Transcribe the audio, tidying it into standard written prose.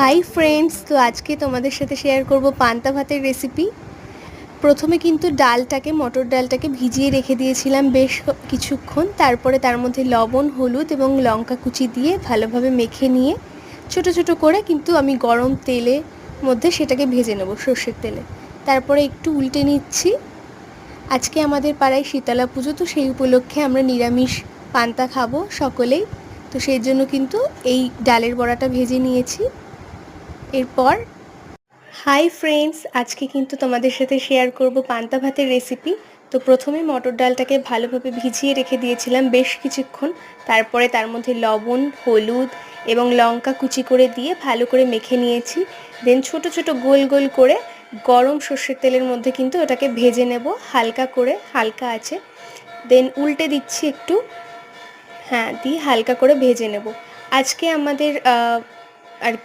Hi friends, তো আজকে তোমাদের সাথে শেয়ার করব পান্তা ভাতের রেসিপি। প্রথমে কিন্তু মটর ডালটাকে ভিজিয়ে রেখে দিয়েছিলাম বেশ কিছুক্ষণ। তারপরে তার মধ্যে লবণ, হলুদ এবং লঙ্কা কুচি দিয়ে ভালোভাবে মেখে নিয়ে ছোট ছোট করে কিন্তু আমি গরম তেলে মধ্যে সেটাকে ভেজে নেব, সর্ষের তেলে। তারপরে একটু উল্টে নিচ্ছি। আজকে আমাদের পাড়ায় শীতলা পুজো, তো সেই উপলক্ষে আমরা নিরামিষ পান্তা খাবো সকলেই। তো সেই জন্য কিন্তু এই ডালের বড়াটা ভেজে নিয়েছি। এরপর হাই ফ্রেন্ডস, আজকে কিন্তু তোমাদের সাথে শেয়ার করব পান্তা ভাতের রেসিপি। তো প্রথমে মটর ডালটাকে ভালোভাবে ভিজিয়ে রেখে দিয়েছিলাম বেশ কিছুক্ষণ। তারপরে তার মধ্যে লবণ, হলুদ এবং লঙ্কা কুচি করে দিয়ে ভালো করে মেখে নিয়েছি। দেন ছোট ছোট গোল গোল করে গরম সর্ষের তেলের মধ্যে কিন্তু ওটাকে ভেজে নেব হালকা করে, হালকা আছে। দেন উল্টে দিচ্ছি একটু, দিয়ে হালকা করে ভেজে নেব। আজকে আমাদের